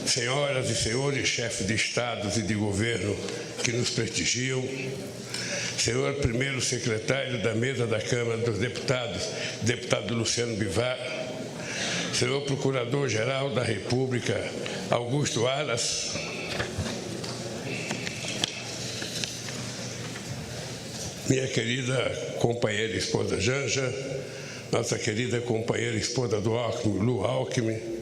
senhoras e senhores chefes de estados e de governo que nos prestigiam, senhor primeiro secretário da mesa da Câmara dos Deputados, deputado Luciano Bivar, senhor procurador-geral da República, Augusto Aras, minha querida companheira e esposa Janja, nossa querida companheira e esposa do Alckmin, Lu Alckmin,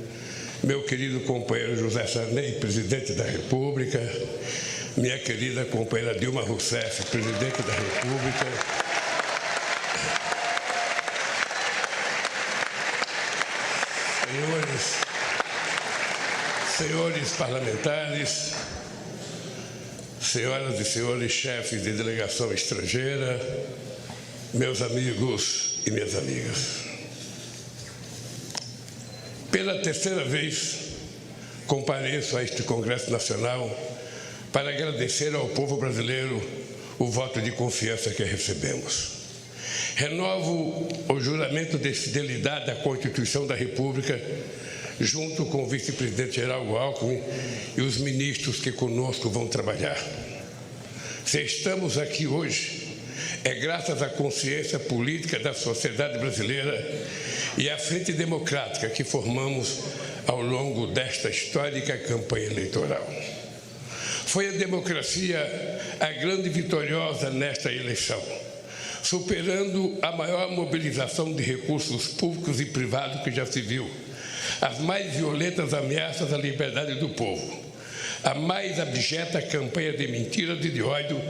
meu querido companheiro José Sarney, presidente da República, minha querida companheira Dilma Rousseff, presidente da República, senhores parlamentares, senhoras e senhores chefes de delegação estrangeira, meus amigos e minhas amigas. Pela terceira vez, compareço a este Congresso Nacional para agradecer ao povo brasileiro o voto de confiança que recebemos. Renovo o juramento de fidelidade à Constituição da República, junto com o vice-presidente Geraldo Alckmin e os ministros que conosco vão trabalhar. Se estamos aqui hoje, é graças à consciência política da sociedade brasileira e à frente democrática que formamos ao longo desta histórica campanha eleitoral. Foi a democracia a grande vitoriosa nesta eleição, superando a maior mobilização de recursos públicos e privados que já se viu, as mais violentas ameaças à liberdade do povo, a mais abjeta campanha de mentiras e de ódio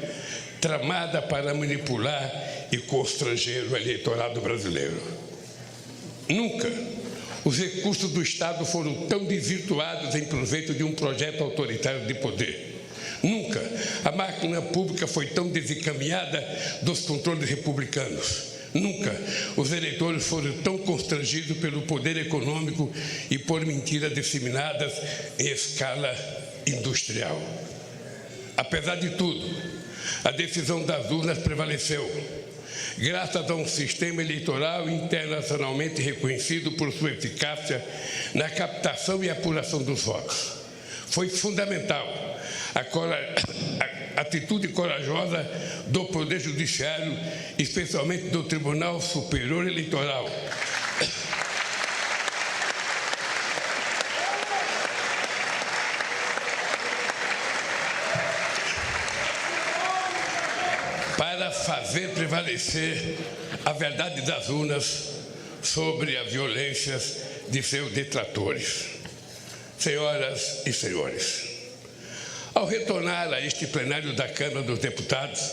tramada para manipular e constranger o eleitorado brasileiro. Nunca os recursos do Estado foram tão desvirtuados em proveito de um projeto autoritário de poder. Nunca a máquina pública foi tão desencaminhada dos controles republicanos. Nunca os eleitores foram tão constrangidos pelo poder econômico e por mentiras disseminadas em escala industrial. Apesar de tudo, a decisão das urnas prevaleceu, graças a um sistema eleitoral internacionalmente reconhecido por sua eficácia na captação e apuração dos votos. Foi fundamental a atitude corajosa do Poder Judiciário, especialmente do Tribunal Superior Eleitoral, para fazer prevalecer a verdade das urnas sobre as violências de seus detratores. Senhoras e senhores, ao retornar a este plenário da Câmara dos Deputados,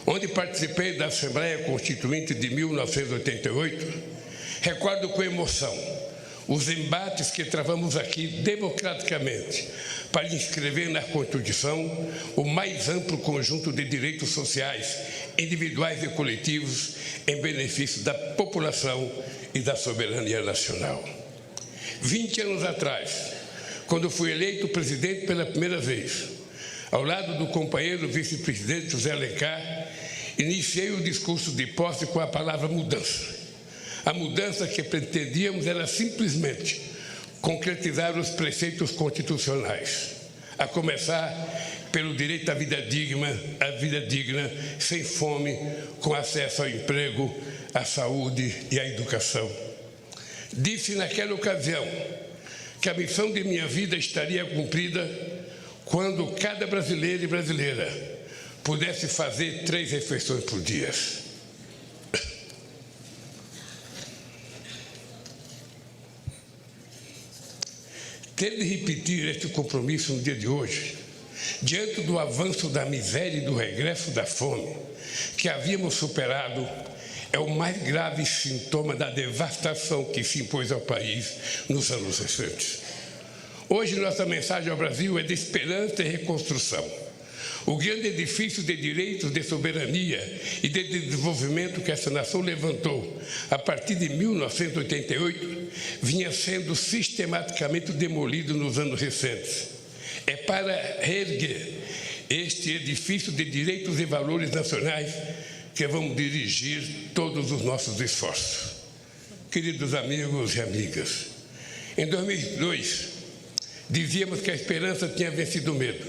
onde participei da Assembleia Constituinte de 1988, recordo com emoção os embates que travamos aqui democraticamente para inscrever na Constituição o mais amplo conjunto de direitos sociais, individuais e coletivos em benefício da população e da soberania nacional. 20 anos atrás, quando fui eleito presidente pela primeira vez, ao lado do companheiro vice-presidente José Alencar, iniciei o discurso de posse com a palavra mudança. A mudança que pretendíamos era simplesmente concretizar os preceitos constitucionais, a começar pelo direito à vida digna, sem fome, com acesso ao emprego, à saúde e à educação. Disse naquela ocasião que a missão de minha vida estaria cumprida quando cada brasileiro e brasileira pudesse fazer 3 refeições por dia. Ter de repetir este compromisso no dia de hoje, diante do avanço da miséria e do regresso da fome que havíamos superado, é o mais grave sintoma da devastação que se impôs ao país nos anos recentes. Hoje, nossa mensagem ao Brasil é de esperança e reconstrução. O grande edifício de direitos, de soberania e de desenvolvimento que essa nação levantou a partir de 1988 vinha sendo sistematicamente demolido nos anos recentes. É para reerguer este edifício de direitos e valores nacionais que vamos dirigir todos os nossos esforços. Queridos amigos e amigas, em 2002, Dizíamos que a esperança tinha vencido o medo,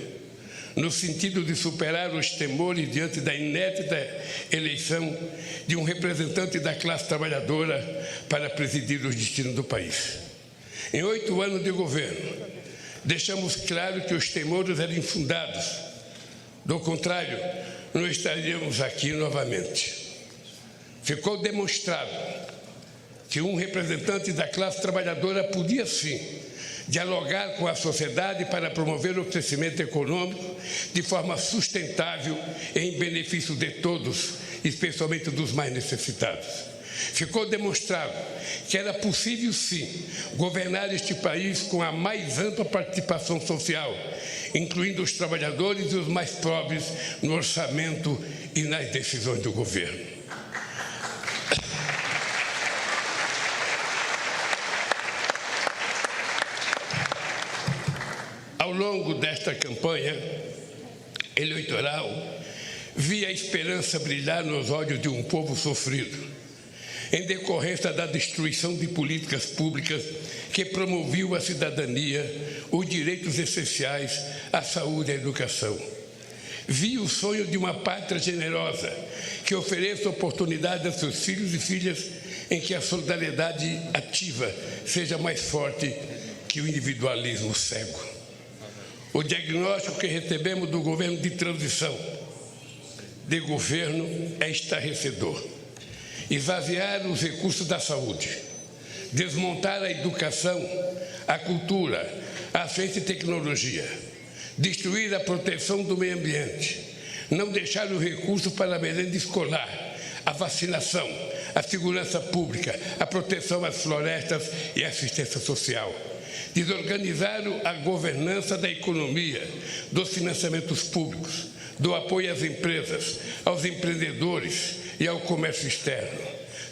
no sentido de superar os temores diante da inédita eleição de um representante da classe trabalhadora para presidir os destinos do país. Em 8 anos de governo, deixamos claro que os temores eram infundados. Do contrário, não estaríamos aqui novamente. Ficou demonstrado que um representante da classe trabalhadora podia, sim, dialogar com a sociedade para promover o crescimento econômico de forma sustentável em benefício de todos, especialmente dos mais necessitados. Ficou demonstrado que era possível, sim, governar este país com a mais ampla participação social, incluindo os trabalhadores e os mais pobres no orçamento e nas decisões do governo. Ao longo desta campanha eleitoral, vi a esperança brilhar nos olhos de um povo sofrido, em decorrência da destruição de políticas públicas que promoviam a cidadania, os direitos essenciais, a saúde e a educação. Vi o sonho de uma pátria generosa que ofereça oportunidade a seus filhos e filhas em que a solidariedade ativa seja mais forte que o individualismo cego. O diagnóstico que recebemos do governo de transição de governo é estarrecedor. Esvaziar os recursos da saúde, desmontar a educação, a cultura, a ciência e tecnologia, destruir a proteção do meio ambiente, não deixar os recursos para a merenda escolar, a vacinação, a segurança pública, a proteção às florestas e a assistência social. Desorganizar a governança da economia, dos financiamentos públicos, do apoio às empresas, aos empreendedores e ao comércio externo.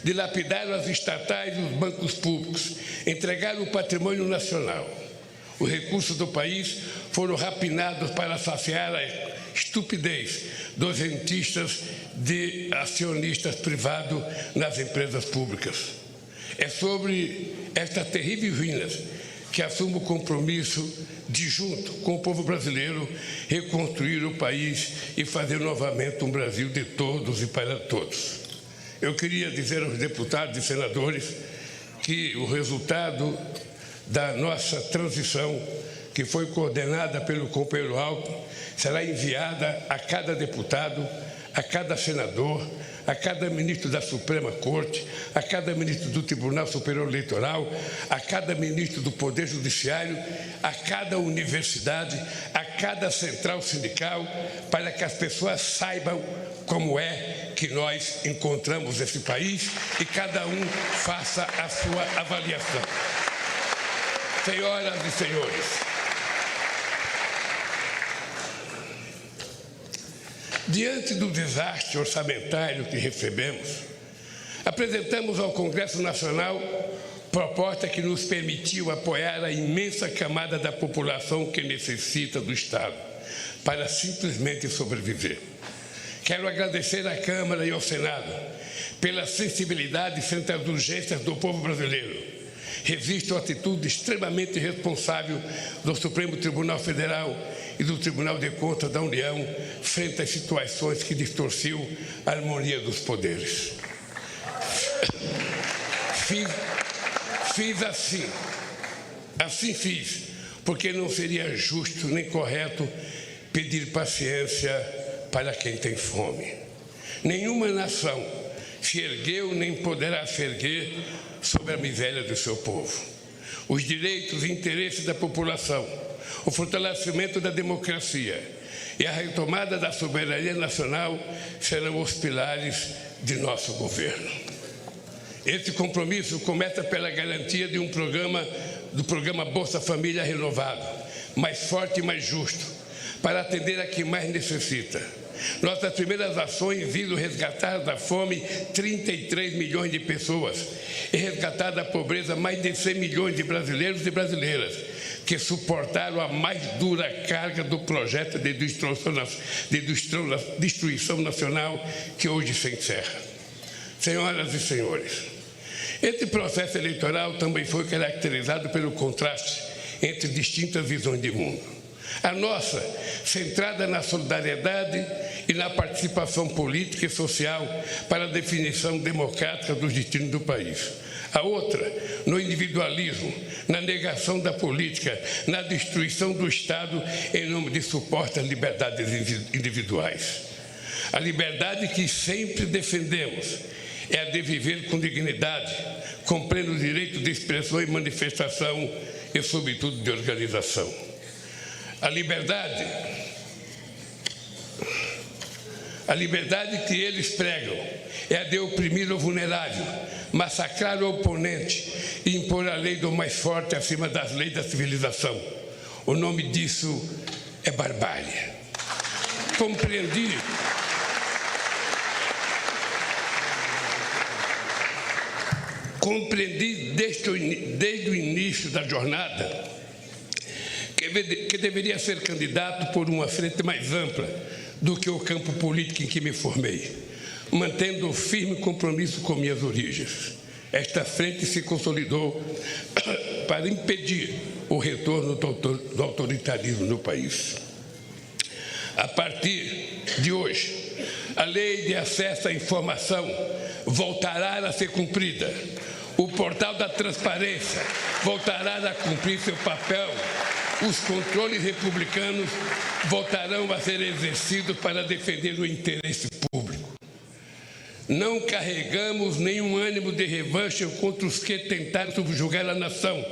Dilapidar as estatais e os bancos públicos, entregar o patrimônio nacional. Os recursos do país foram rapinados para saciar a estupidez dos rentistas de acionistas privados nas empresas públicas. É sobre estas terríveis ruínas que assumo o compromisso de, junto com o povo brasileiro, reconstruir o país e fazer novamente um Brasil de todos e para todos. Eu queria dizer aos deputados e senadores que o resultado da nossa transição, que foi coordenada pelo companheiro Alckmin, será enviada a cada deputado, a cada senador, a cada ministro da Suprema Corte, a cada ministro do Tribunal Superior Eleitoral, a cada ministro do Poder Judiciário, a cada universidade, a cada central sindical, para que as pessoas saibam como é que nós encontramos esse país e cada um faça a sua avaliação. Senhoras e senhores, diante do desastre orçamentário que recebemos, apresentamos ao Congresso Nacional proposta que nos permitiu apoiar a imensa camada da população que necessita do Estado para simplesmente sobreviver. Quero agradecer à Câmara e ao Senado pela sensibilidade frente às urgências do povo brasileiro. Registro a atitude extremamente responsável do Supremo Tribunal Federal e do Tribunal de Contas da União frente às situações que distorciam a harmonia dos poderes. Fiz assim fiz, porque não seria justo nem correto pedir paciência para quem tem fome. Nenhuma nação se ergueu nem poderá se erguer sobre a miséria do seu povo. Os direitos e interesses da população, o fortalecimento da democracia e a retomada da soberania nacional serão os pilares de nosso governo. Esse compromisso começa pela garantia de do programa Bolsa Família renovado, mais forte e mais justo, para atender a quem mais necessita. Nossas primeiras ações visam resgatar da fome 33 milhões de pessoas e resgatar da pobreza mais de 100 milhões de brasileiros e brasileiras que suportaram a mais dura carga do projeto de destruição nacional que hoje se encerra. Senhoras e senhores, esse processo eleitoral também foi caracterizado pelo contraste entre distintas visões de mundo. A nossa, centrada na solidariedade e na participação política e social para a definição democrática dos destinos do país. A outra, no individualismo, na negação da política, na destruição do Estado em nome de supostas liberdades individuais. A liberdade que sempre defendemos é a de viver com dignidade, com pleno direito de expressão e manifestação e, sobretudo, de organização. A liberdade que eles pregam é a de oprimir o vulnerável, massacrar o oponente e impor a lei do mais forte acima das leis da civilização. O nome disso é barbárie. Compreendi desde o início da jornada que deveria ser candidato por uma frente mais ampla do que o campo político em que me formei, mantendo um firme compromisso com minhas origens. Esta frente se consolidou para impedir o retorno do autoritarismo no país. A partir de hoje, a lei de acesso à informação voltará a ser cumprida. O portal da transparência voltará a cumprir seu papel. Os controles republicanos voltarão a ser exercidos para defender o interesse público. Não carregamos nenhum ânimo de revanche contra os que tentaram subjugar a nação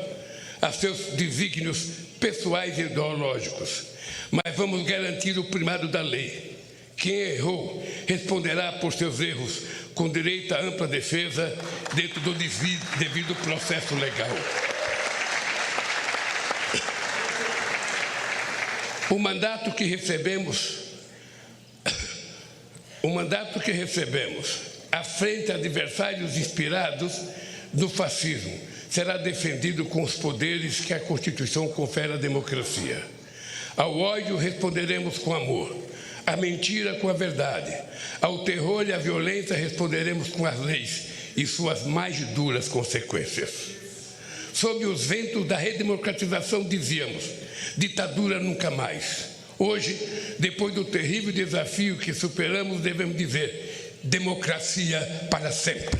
a seus desígnios pessoais e ideológicos, mas vamos garantir o primado da lei. Quem errou responderá por seus erros com direito à ampla defesa dentro do devido processo legal. O mandato que recebemos à frente a adversários inspirados no fascismo será defendido com os poderes que a Constituição confere à democracia. Ao ódio responderemos com amor, à mentira com a verdade, ao terror e à violência responderemos com as leis e suas mais duras consequências. Sob os ventos da redemocratização dizíamos: ditadura nunca mais. Hoje, depois do terrível desafio que superamos, devemos dizer: democracia para sempre.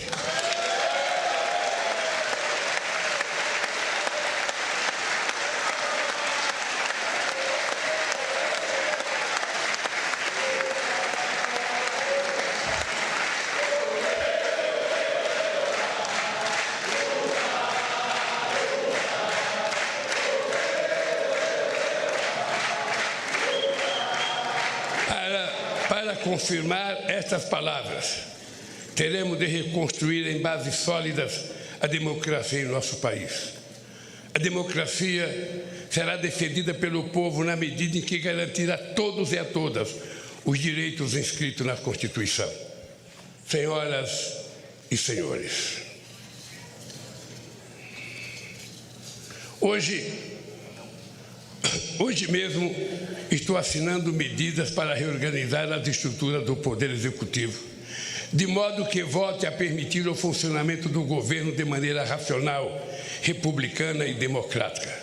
Para confirmar estas palavras, teremos de reconstruir em bases sólidas a democracia em nosso país. A democracia será defendida pelo povo na medida em que garantir a todos e a todas os direitos inscritos na Constituição. Senhoras e senhores, Hoje mesmo estou assinando medidas para reorganizar as estruturas do Poder Executivo, de modo que volte a permitir o funcionamento do governo de maneira racional, republicana e democrática,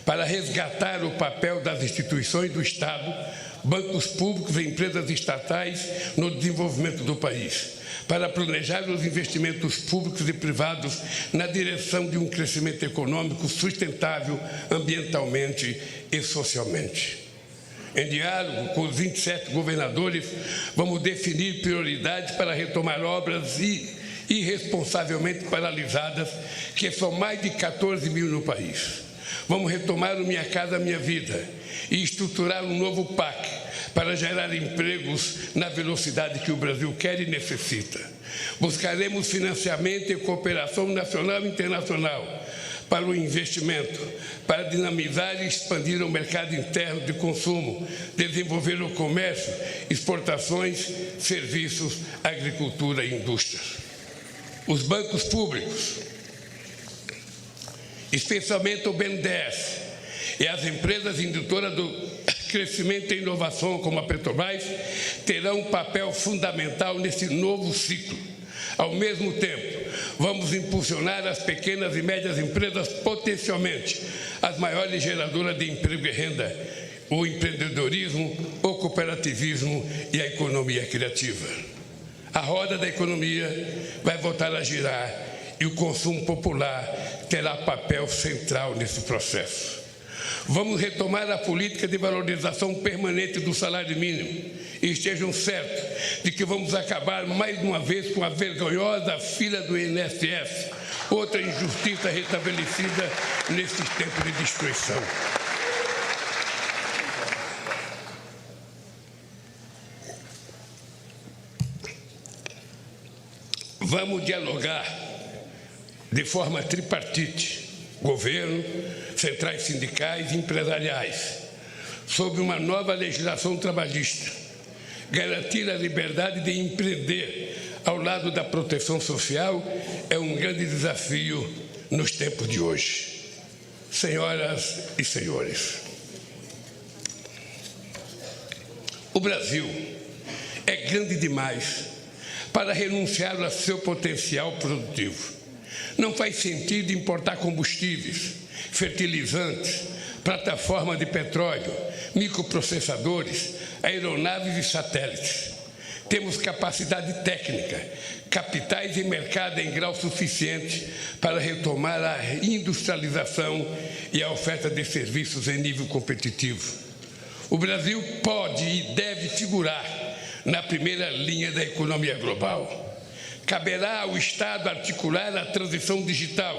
para resgatar o papel das instituições do Estado, bancos públicos e empresas estatais no desenvolvimento do país, para planejar os investimentos públicos e privados na direção de um crescimento econômico sustentável ambientalmente e socialmente. Em diálogo com os 27 governadores, vamos definir prioridades para retomar obras irresponsavelmente paralisadas, que são mais de 14 mil no país. Vamos retomar o Minha Casa Minha Vida e estruturar um novo PAC para gerar empregos na velocidade que o Brasil quer e necessita. Buscaremos financiamento e cooperação nacional e internacional para o investimento, para dinamizar e expandir o mercado interno de consumo, desenvolver o comércio, exportações, serviços, agricultura e indústria. Os bancos públicos, especialmente o BNDES, e as empresas indutoras do crescimento e inovação, como a Petrobras, terão um papel fundamental nesse novo ciclo. Ao mesmo tempo, Vamos impulsionar as pequenas e médias empresas, potencialmente as maiores geradoras de emprego e renda, o empreendedorismo, o cooperativismo e a economia criativa. A roda da economia vai voltar a girar e o consumo popular terá papel central nesse processo. Vamos retomar a política de valorização permanente do salário mínimo e estejam certos de que vamos acabar mais uma vez com a vergonhosa fila do INSS, outra injustiça restabelecida nesses tempos de destruição. Vamos dialogar de forma tripartite, governo, centrais sindicais e empresariais, sobre uma nova legislação trabalhista, garantir a liberdade de empreender ao lado da proteção social é um grande desafio nos tempos de hoje. Senhoras e senhores, o Brasil é grande demais para renunciar ao seu potencial produtivo. Não faz sentido importar combustíveis, fertilizantes, plataformas de petróleo, microprocessadores, aeronaves e satélites. Temos capacidade técnica, capitais e mercado em grau suficiente para retomar a industrialização e a oferta de serviços em nível competitivo. O Brasil pode e deve figurar na primeira linha da economia global. Caberá ao Estado articular a transição digital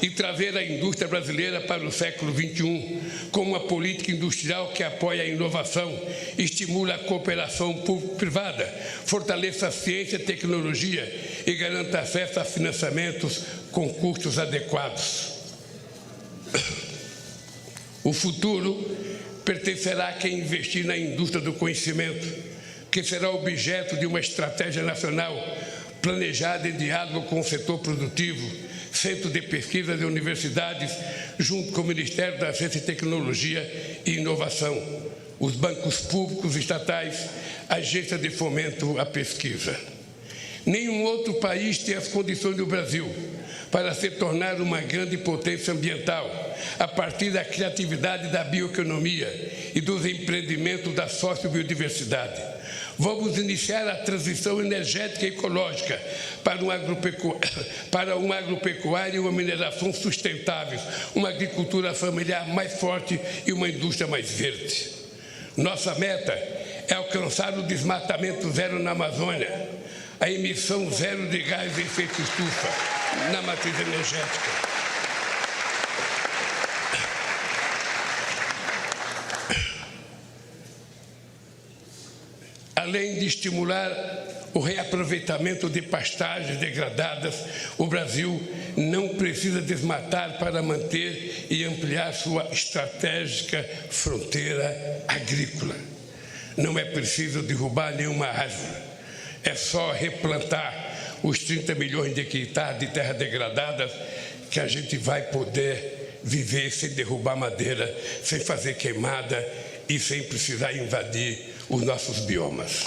e trazer a indústria brasileira para o século XXI, com uma política industrial que apoie a inovação, estimule a cooperação público-privada, fortaleça a ciência e tecnologia e garanta acesso a financiamentos com custos adequados. O futuro pertencerá a quem investir na indústria do conhecimento, que será objeto de uma estratégia nacional planejada em diálogo com o setor produtivo, centro de pesquisas e universidades, junto com o Ministério da Ciência e Tecnologia e Inovação, os bancos públicos estatais, agências de fomento à pesquisa. Nenhum outro país tem as condições do Brasil para se tornar uma grande potência ambiental, a partir da criatividade da bioeconomia e dos empreendimentos da sociobiodiversidade. Vamos iniciar a transição energética e ecológica para uma agropecuária e uma mineração sustentáveis, uma agricultura familiar mais forte e uma indústria mais verde. Nossa meta é alcançar o desmatamento zero na Amazônia, a emissão zero de gás de efeito estufa na matriz energética. Além de estimular o reaproveitamento de pastagens degradadas, o Brasil não precisa desmatar para manter e ampliar sua estratégica fronteira agrícola. Não é preciso derrubar nenhuma árvore, é só replantar os 30 milhões de hectares de terra degradada que a gente vai poder viver sem derrubar madeira, sem fazer queimada e sem precisar invadir os nossos biomas.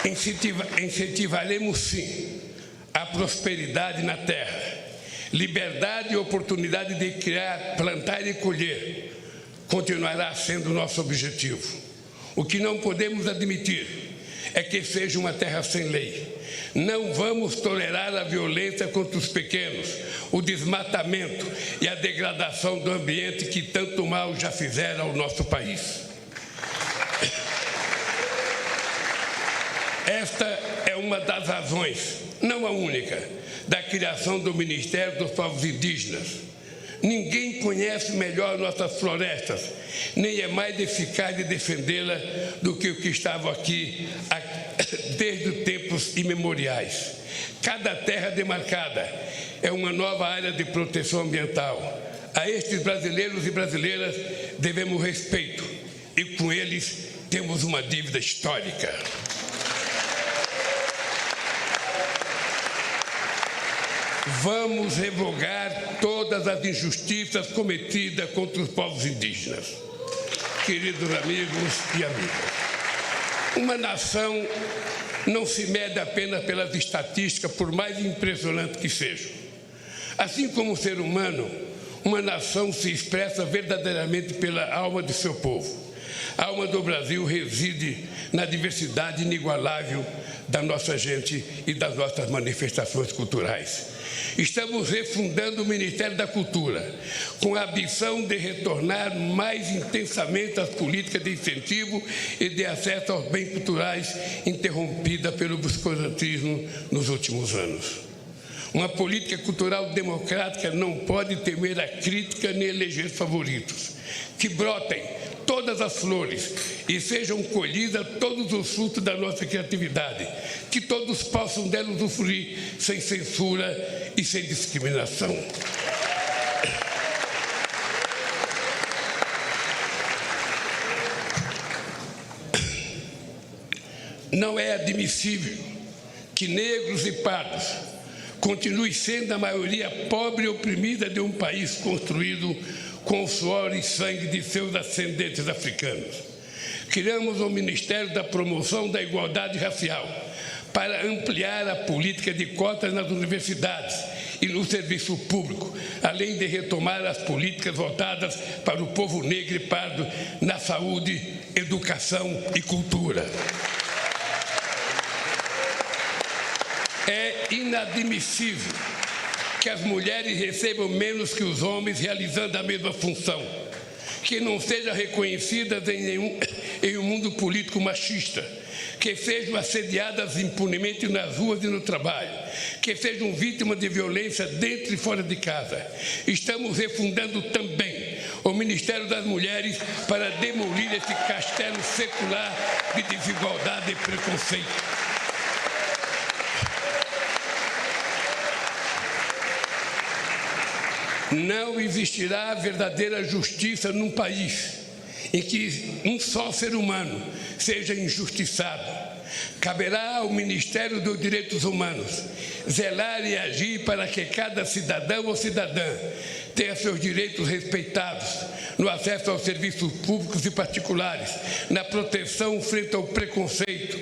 Incentivaremos, sim, a prosperidade na terra, liberdade e oportunidade de criar, plantar e colher continuará sendo nosso objetivo. O que não podemos admitir é que seja uma terra sem lei. Não vamos tolerar a violência contra os pequenos, o desmatamento e a degradação do ambiente que tanto mal já fizeram ao nosso país. Esta é uma das razões, não a única, da criação do Ministério dos Povos Indígenas. Ninguém conhece melhor nossas florestas, nem é mais eficaz de defendê-la do que o que estava aqui desde tempos imemoriais. Cada terra demarcada é uma nova área de proteção ambiental. A estes brasileiros e brasileiras devemos respeito e com eles temos uma dívida histórica. Vamos revogar todas as injustiças cometidas contra os povos indígenas. Queridos amigos e amigas, Uma nação não se mede apenas pelas estatísticas, por mais impressionante que sejam. Assim como o ser humano, uma nação se expressa verdadeiramente pela alma de seu povo. A alma do Brasil reside na diversidade inigualável da nossa gente e das nossas manifestações culturais. Estamos refundando o Ministério da Cultura, com a ambição de retornar mais intensamente às políticas de incentivo e de acesso aos bens culturais interrompida pelo obscurantismo nos últimos anos. Uma política cultural democrática não pode temer a crítica nem eleger favoritos. Que brotem todas as flores e sejam colhidas todos os frutos da nossa criatividade. Que todos possam dela usufruir sem censura e sem discriminação. Não é admissível que negros e pardos continue sendo a maioria pobre e oprimida de um país construído com o suor e sangue de seus ascendentes africanos. Criamos o Ministério da Promoção da Igualdade Racial para ampliar a política de cotas nas universidades e no serviço público, além de retomar as políticas voltadas para o povo negro e pardo na saúde, educação e cultura. É inadmissível que as mulheres recebam menos que os homens realizando a mesma função, que não sejam reconhecidas em um mundo político machista, que sejam assediadas impunemente nas ruas e no trabalho, que sejam vítimas de violência dentro e fora de casa. Estamos refundando também o Ministério das Mulheres para demolir esse castelo secular de desigualdade e preconceito. Não existirá verdadeira justiça num país em que um só ser humano seja injustiçado. Caberá ao Ministério dos Direitos Humanos zelar e agir para que cada cidadão ou cidadã tenha seus direitos respeitados no acesso aos serviços públicos e particulares, na proteção frente ao preconceito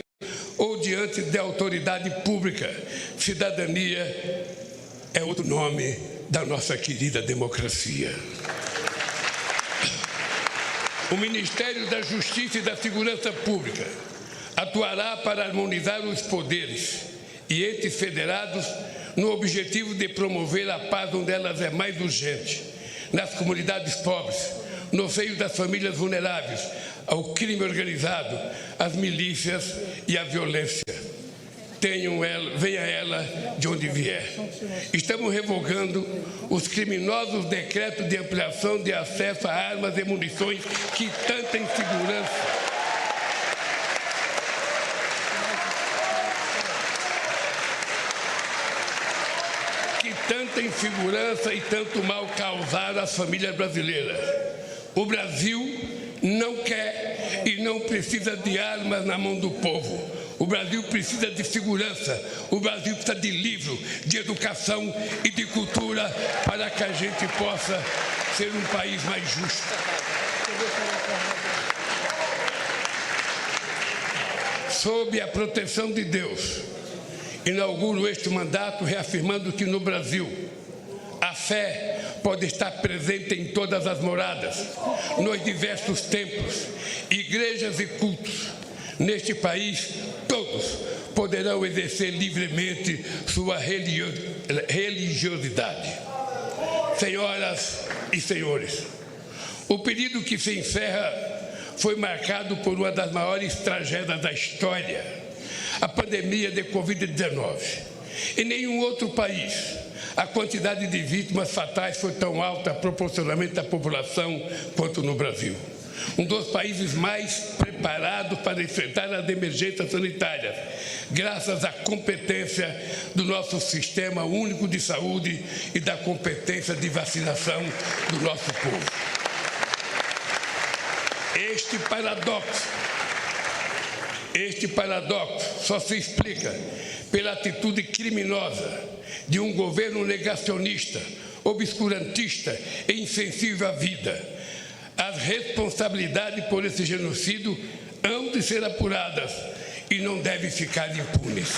ou diante da autoridade pública. Cidadania é outro nome da nossa querida democracia. O Ministério da Justiça e da Segurança Pública atuará para harmonizar os poderes e entes federados no objetivo de promover a paz onde elas é mais urgente, nas comunidades pobres, no seio das famílias vulneráveis, ao crime organizado, às milícias e à violência. Venha ela de onde vier. Estamos revogando os criminosos decretos de ampliação de acesso a armas e munições que tanta insegurança e tanto mal causaram às famílias brasileiras. O Brasil não quer e não precisa de armas na mão do povo. O Brasil precisa de segurança, o Brasil precisa de livro, de educação e de cultura para que a gente possa ser um país mais justo. Sob a proteção de Deus, inauguro este mandato reafirmando que no Brasil a fé pode estar presente em todas as moradas, nos diversos templos, igrejas e cultos. Neste país, todos poderão exercer livremente sua religiosidade. Senhoras e senhores, o período que se encerra foi marcado por uma das maiores tragédias da história, a pandemia de Covid-19. Em nenhum outro país a quantidade de vítimas fatais foi tão alta proporcionalmente à população quanto no Brasil. Um dos países mais preparados para enfrentar as emergências sanitárias, graças à competência do nosso Sistema Único de Saúde e da competência de vacinação do nosso povo. Este paradoxo só se explica pela atitude criminosa de um governo negacionista, obscurantista e insensível à vida. As responsabilidades por esse genocídio hão hão de ser apuradas e não devem ficar impunes.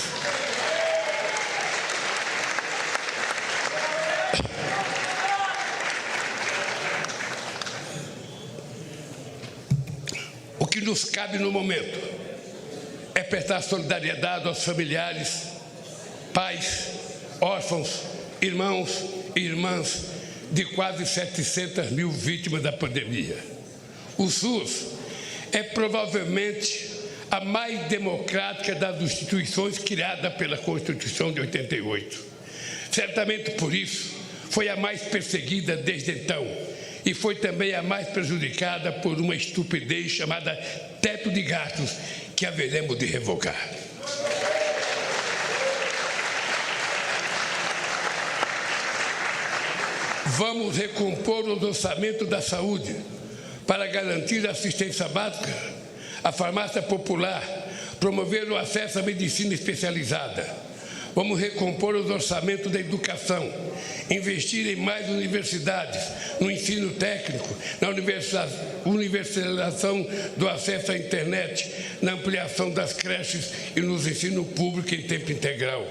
O que nos cabe no momento é prestar solidariedade aos familiares, pais, órfãos, irmãos e irmãs de quase 700 mil vítimas da pandemia. O SUS é provavelmente a mais democrática das instituições criada pela Constituição de 88. Certamente por isso foi a mais perseguida desde então e foi também a mais prejudicada por uma estupidez chamada teto de gastos que haveremos de revogar. Vamos recompor os orçamentos da saúde para garantir a assistência básica, a farmácia popular, promover o acesso à medicina especializada. Vamos recompor os orçamentos da educação, investir em mais universidades, no ensino técnico, na universalização do acesso à internet, na ampliação das creches e no ensino público em tempo integral.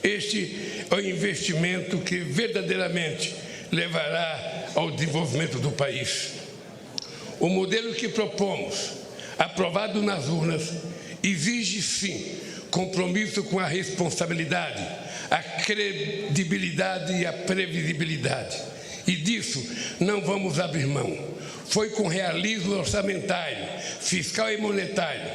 Este é o investimento que verdadeiramente levará ao desenvolvimento do país. O modelo que propomos, aprovado nas urnas, exige sim compromisso com a responsabilidade, a credibilidade e a previsibilidade. E disso não vamos abrir mão. Foi com realismo orçamentário, fiscal e monetário,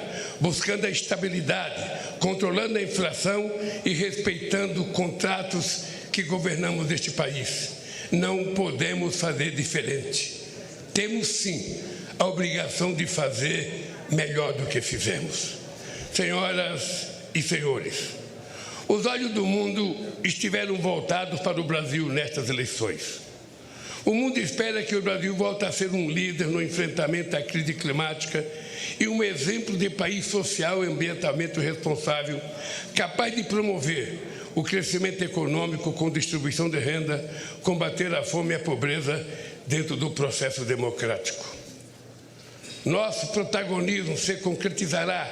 buscando a estabilidade, controlando a inflação e respeitando contratos que governamos este país. Não podemos fazer diferente. Temos sim a obrigação de fazer melhor do que fizemos. Senhoras e senhores, os olhos do mundo estiveram voltados para o Brasil nestas eleições. O mundo espera que o Brasil volte a ser um líder no enfrentamento à crise climática e um exemplo de país social e ambientalmente responsável, capaz de promover o crescimento econômico com distribuição de renda, combater a fome e a pobreza dentro do processo democrático. Nosso protagonismo se concretizará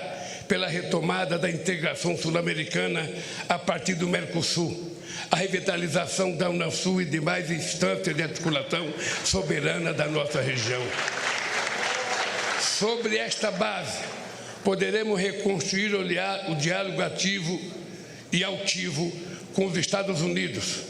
pela retomada da integração sul-americana a partir do Mercosul, a revitalização da Unasul e demais instâncias de articulação soberana da nossa região. Sobre esta base, poderemos reconstruir o diálogo ativo e altivo com os Estados Unidos,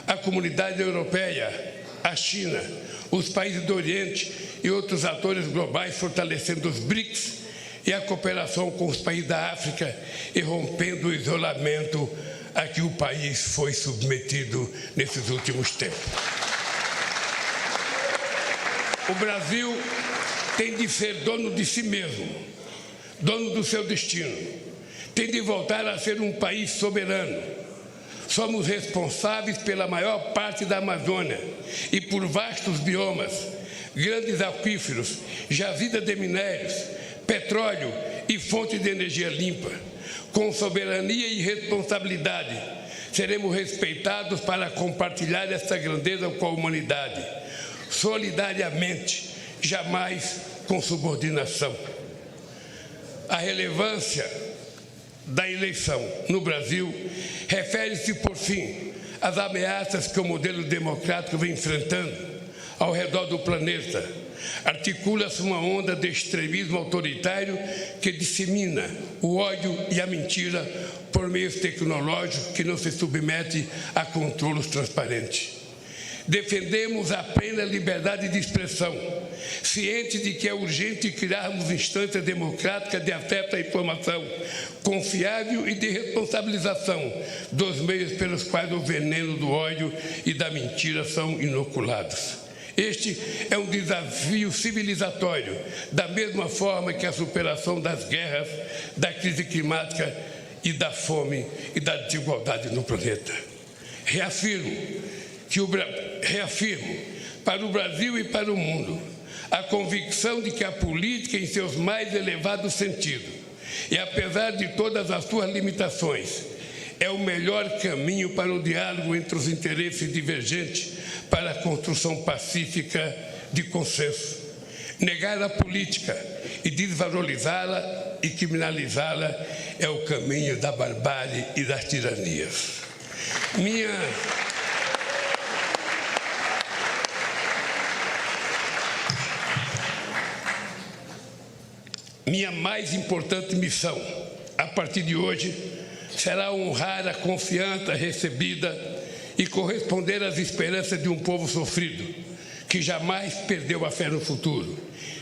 a comunidade europeia, a China, os países do Oriente e outros atores globais, fortalecendo os BRICS e a cooperação com os países da África e rompendo o isolamento a que o país foi submetido nesses últimos tempos. O Brasil tem de ser dono de si mesmo, dono do seu destino. Tem de voltar a ser um país soberano. Somos responsáveis pela maior parte da Amazônia e por vastos biomas, grandes aquíferos, jazidas de minérios, petróleo e fontes de energia limpa. Com soberania e responsabilidade, seremos respeitados para compartilhar essa grandeza com a humanidade, solidariamente, jamais com subordinação. A relevância da eleição no Brasil refere-se, por fim, às ameaças que o modelo democrático vem enfrentando ao redor do planeta. Articula-se uma onda de extremismo autoritário que dissemina o ódio e a mentira por meios tecnológicos que não se submete a controles transparentes. Defendemos a plena liberdade de expressão, cientes de que é urgente criarmos instâncias democráticas de acesso à informação confiável e de responsabilização dos meios pelos quais o veneno do ódio e da mentira são inoculados. Este é um desafio civilizatório, da mesma forma que a superação das guerras, da crise climática e da fome e da desigualdade no planeta. Reafirmo para o Brasil e para o mundo a convicção de que a política, em seus mais elevados sentidos, e apesar de todas as suas limitações, é o melhor caminho para o diálogo entre os interesses divergentes para a construção pacífica de consenso. Negar a política e desvalorizá-la e criminalizá-la é o caminho da barbárie e das tiranias. Minha mais importante missão, a partir de hoje, será honrar a confiança recebida e corresponder às esperanças de um povo sofrido, que jamais perdeu a fé no futuro,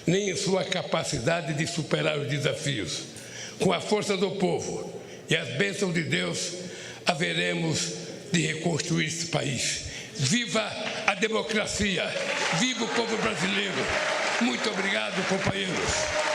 nem em sua capacidade de superar os desafios. Com a força do povo e as bênçãos de Deus, haveremos de reconstruir esse país. Viva a democracia! Viva o povo brasileiro! Muito obrigado, companheiros!